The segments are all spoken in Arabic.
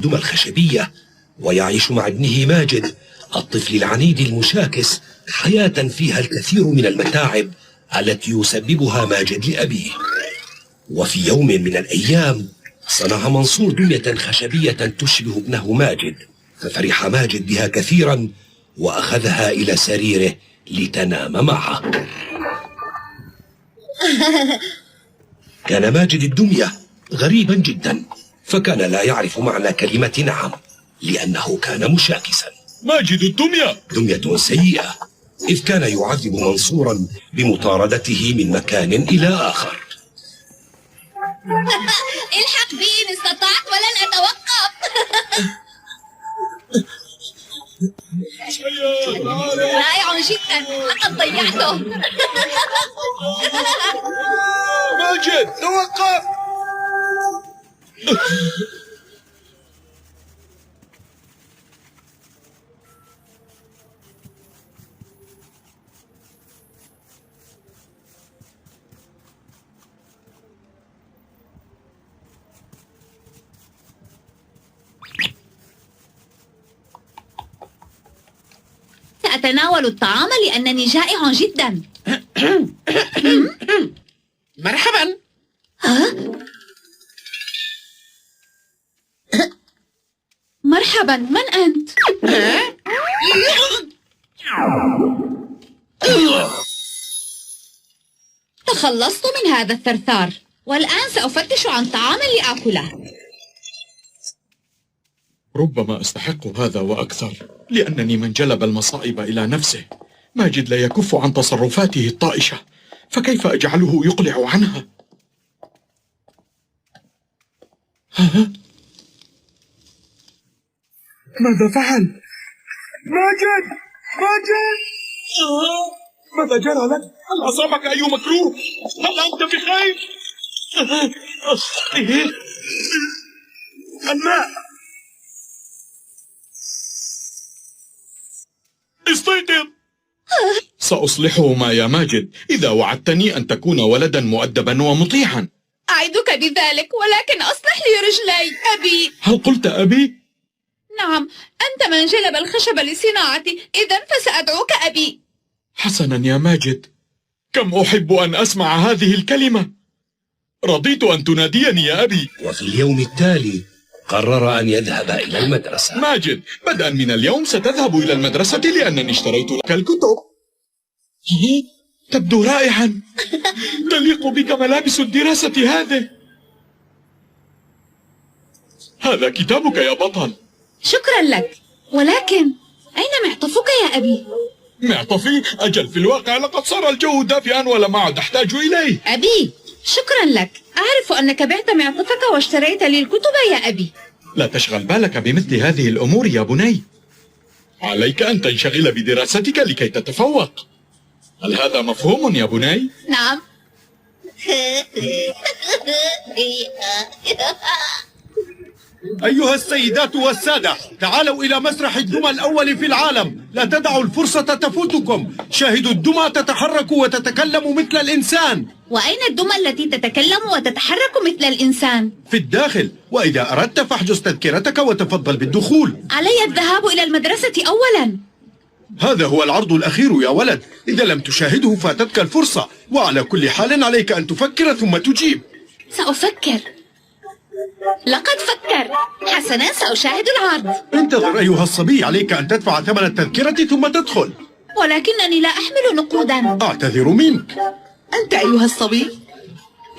الدمى الخشبية، ويعيش مع ابنه ماجد الطفل العنيد المشاكس حياة فيها الكثير من المتاعب التي يسببها ماجد لأبيه. وفي يوم من الأيام صنع منصور دمية خشبية تشبه ابنه ماجد، ففرح ماجد بها كثيرا وأخذها إلى سريره لتنام معه. كان ماجد الدمية غريبا جدا، فكان لا يعرف معنى كلمة نعم لأنه كان مشاكسا. ماجد الدمية دمية سيئة، إذ كان يعذب منصورا بمطاردته من مكان إلى آخر. الحق بي إن استطعت ولن أتوقف. رائع جدا، لقد ضيعته. ماجد توقف. سأتناول الطعام لأنني جائع جدا. مرحبا. مرحبا، من أنت؟ تخلصت من هذا الثرثار، والآن سأفتش عن طعام لآكله. ربما أستحق هذا وأكثر، لأنني من جلب المصائب إلى نفسه. ماجد لا يكف عن تصرفاته الطائشة، فكيف أجعله يقلع عنها؟ ماذا فعل؟ ماجد! ماجد! ماذا جرى لك؟ هل أصابك أي مكروه؟ هل أنت بخير؟ الماء! استيقظ! سأصلحهما يا ماجد إذا وعدتني أن تكون ولدا مؤدبا ومطيعا. أعدك بذلك، ولكن أصلح لي رجلي. أبي. هل قلت أبي؟ نعم، أنت من جلب الخشب لصناعتي، إذن فسأدعوك أبي. حسنا يا ماجد، كم أحب أن أسمع هذه الكلمة. رضيت أن تناديني يا أبي. وفي اليوم التالي قرر أن يذهب إلى المدرسة. ماجد، بدءا من اليوم ستذهب إلى المدرسة لأنني اشتريت لك الكتب. تبدو رائعا. تليق بك ملابس الدراسة هذه. هذا كتابك يا بطل. شكرا لك، ولكن أين معطفك يا أبي؟ معطفي؟ أجل، في الواقع لقد صار الجو دافئا ولم أعد أحتاج إليه. أبي، شكرا لك. أعرف أنك بعت معطفك واشتريت لي الكتب يا أبي. لا تشغل بالك بمثل هذه الأمور يا بني. عليك أن تنشغل بدراستك لكي تتفوق. هل هذا مفهوم يا بني؟ نعم. أيها السيدات والسادة، تعالوا إلى مسرح الدمى الأول في العالم. لا تدعوا الفرصة تفوتكم. شاهدوا الدمى تتحرك وتتكلم مثل الإنسان. وأين الدمى التي تتكلم وتتحرك مثل الإنسان؟ في الداخل، وإذا أردت فاحجز تذكرتك وتفضل بالدخول. علي الذهاب إلى المدرسة أولا. هذا هو العرض الأخير يا ولد، إذا لم تشاهده فاتتك الفرصة، وعلى كل حال عليك أن تفكر ثم تجيب. سأفكر. لقد فكرت. حسنا، سأشاهد العرض. انتظر أيها الصبي، عليك أن تدفع ثمن التذكرة ثم تدخل. ولكنني لا أحمل نقودا. أعتذر منك. أنت أيها الصبي،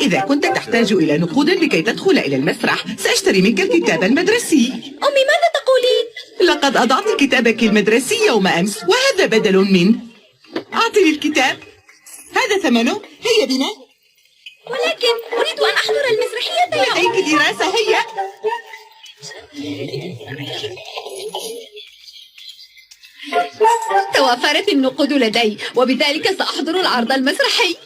إذا كنت تحتاج إلى نقود لكي تدخل إلى المسرح سأشتري منك الكتاب المدرسي. أمي، ماذا تقولين؟ لقد أضعت كتابك المدرسي يوم أمس وهذا بدل منه. أعطني الكتاب، هذا ثمنه. هيا بنا. ولكن أريد أن أحضر المسرحية يا أمي. لديك دراسة. هيا. توافرت النقود لدي، وبذلك سأحضر العرض المسرحي.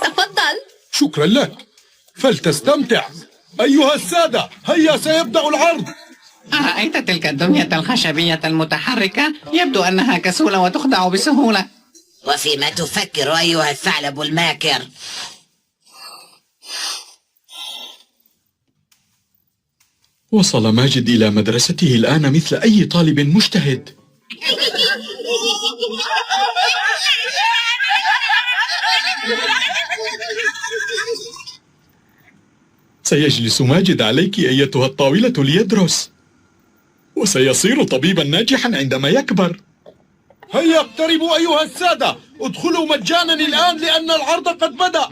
تفضل. شكرا لك، فلتستمتع. أيها السادة، هيا سيبدأ العرض. أرأيت تلك الدمية الخشبية المتحركة؟ يبدو أنها كسولة وتخدع بسهولة. وفيما تفكر أيها الثعلب الماكر؟ وصل ماجد إلى مدرسته الآن مثل أي طالب مجتهد. سيجلس ماجد عليك أيتها الطاولة ليدرس، وسيصير طبيبا ناجحا عندما يكبر. هيا اقتربوا أيها السادة، ادخلوا مجانا الآن لأن العرض قد بدأ.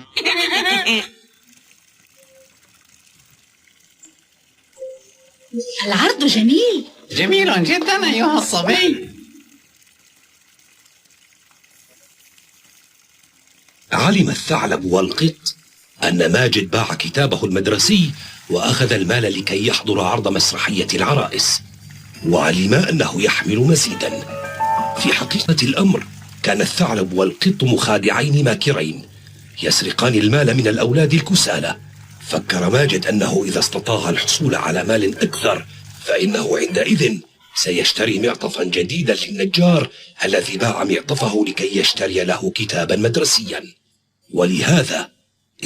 العرض جميل. جميل جدا أيها الصبي. علم الثعلب والقط أن ماجد باع كتابه المدرسي وأخذ المال لكي يحضر عرض مسرحية العرائس، وعلما أنه يحمل مزيدا. في حقيقة الأمر كان الثعلب والقط مخادعين ماكرين يسرقان المال من الأولاد الكسالى. فكر ماجد أنه إذا استطاع الحصول على مال أكثر فإنه عندئذ سيشتري معطفا جديدا للنجار الذي باع معطفه لكي يشتري له كتابا مدرسيا. ولهذا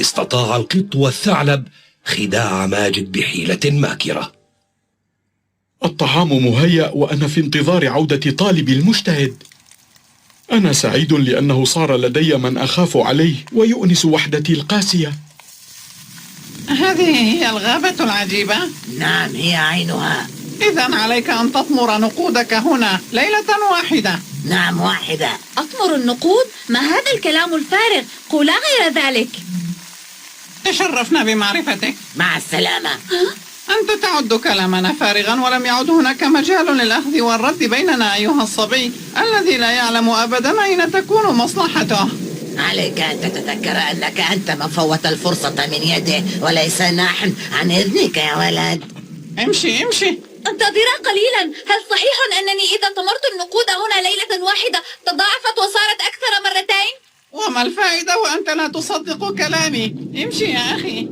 استطاع القط والثعلب خداع ماجد بحيلة ماكرة. الطعام مهيأ وأنا في انتظار عودة طالبي المجتهد. أنا سعيد لأنه صار لدي من أخاف عليه ويؤنس وحدتي القاسية. هذه هي الغابة العجيبة؟ نعم هي عينها. إذن عليك أن تطمر نقودك هنا ليلة واحدة. نعم واحدة. أطمر النقود؟ ما هذا الكلام الفارغ؟ قولا غير ذلك. تشرفنا بمعرفتك. مع السلامة. أنت تعد كلامنا فارغا ولم يعد هناك مجال للأخذ والرد بيننا أيها الصبي الذي لا يعلم أبدا أين تكون مصلحته. عليك أن تتذكر أنك أنت من فوت الفرصة من يده وليس نحن، عن إذنك يا ولد. امشي امشي. انتظرا قليلا، هل صحيح أنني إذا طمرت النقود هنا ليلة واحدة تضاعفت وصارت أكثر مرتين؟ وما الفائدة وأنت لا تصدق كلامي؟ امشي يا أخي.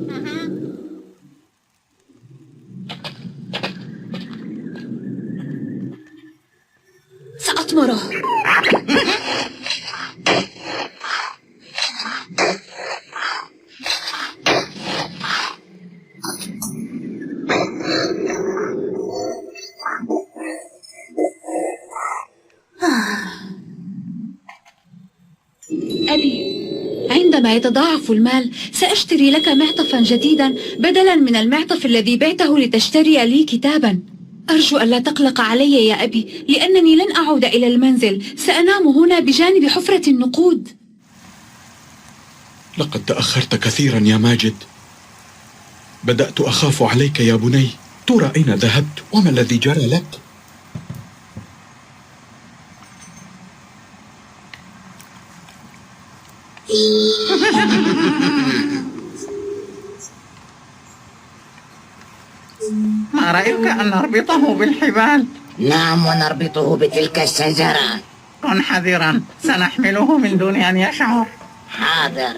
سأطمره. أبي، عندما يتضاعف المال سأشتري لك معطفا جديدا بدلا من المعطف الذي بعته لتشتري لي كتابا. أرجو ألا تقلق علي يا أبي، لأنني لن أعود إلى المنزل، سأنام هنا بجانب حفرة النقود. لقد تأخرت كثيرا يا ماجد. بدأت أخاف عليك يا بني. ترى أين ذهبت وما الذي جرى لك؟ ما رأيك أن نربطه بالحبال؟ نعم ونربطه بتلك الشجرة. كن حذرا، سنحمله من دون أن يشعر. حاضر.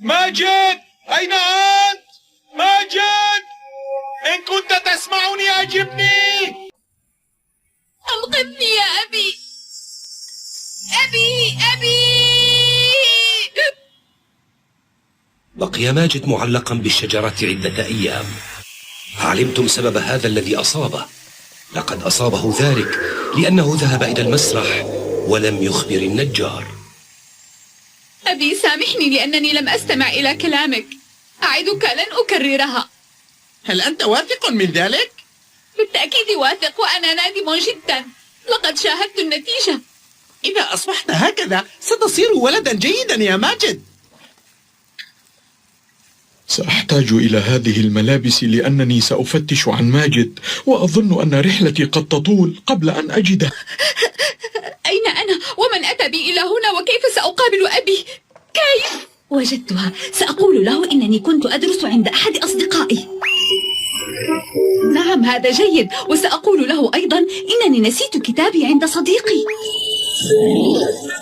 ماجد، أين أنت؟ ماجد، إن كنت تسمعني أجبني. أنقذني يا أبي. أبي. بقي ماجد معلقا بالشجرة عدة أيام. علمتم سبب هذا الذي أصابه. لقد أصابه ذلك لأنه ذهب إلى المسرح ولم يخبر النجار. أبي سامحني لأنني لم أستمع إلى كلامك. أعدك لن أكررها. هل أنت واثق من ذلك؟ بالتأكيد واثق، وأنا نادم جدا. لقد شاهدت النتيجة. إذا أصبحت هكذا ستصير ولدا جيدا يا ماجد. سأحتاج إلى هذه الملابس لأنني سأفتش عن ماجد، وأظن أن رحلتي قد تطول قبل أن أجده. أين أنا؟ ومن أتى بي إلى هنا؟ وكيف سأقابل أبي؟ كيف؟ وجدتها. سأقول له إنني كنت أدرس عند أحد أصدقائي. نعم هذا جيد. وسأقول له أيضا إنني نسيت كتابي عند صديقي.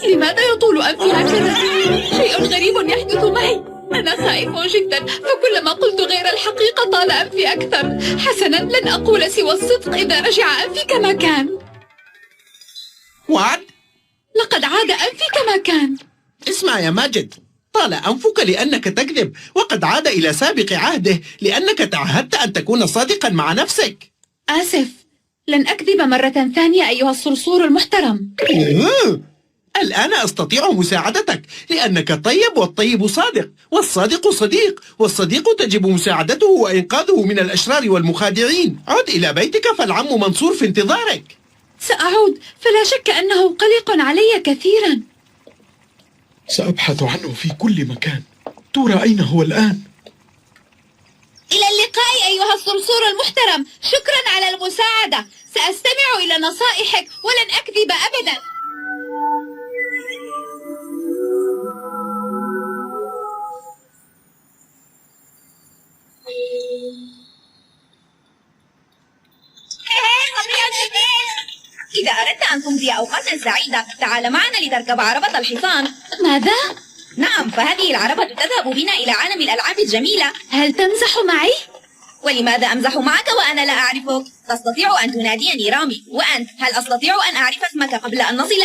لماذا يطول أنفي هكذا؟ شيء غريب يحدث معي. أنا خائف جدا، فكلما قلت غير الحقيقة طال أنفي أكثر. حسنا، لن أقول سوى الصدق إذا رجع أنفي كما كان. وعد؟ لقد عاد أنفي كما كان. اسمع يا ماجد، طال أنفك لأنك تكذب، وقد عاد إلى سابق عهده لأنك تعهدت أن تكون صادقا مع نفسك. آسف، لن أكذب مرة ثانية أيها الصرصور المحترم. الآن أستطيع مساعدتك لأنك طيب، والطيب صادق، والصادق صديق، والصديق تجب مساعدته وإنقاذه من الأشرار والمخادعين. عد إلى بيتك فالعم منصور في انتظارك. سأعود، فلا شك أنه قلق علي كثيرا. سأبحث عنه في كل مكان. ترى أين هو الآن؟ إلى اللقاء أيها الصرصور المحترم، شكرا على المساعدة. سأستمع إلى نصائحك ولن أكذب أبدا. إذا أردت أن تمضي أوقاتا سعيدة تعال معنا لتركب عربة الحصان. ماذا؟ نعم، فهذه العربة تذهب بنا إلى عالم الألعاب الجميلة. هل تمزح معي؟ ولماذا أمزح معك وأنا لا أعرفك؟ تستطيع أن تناديني رامي، وأنت هل أستطيع أن أعرف اسمك قبل أن نصل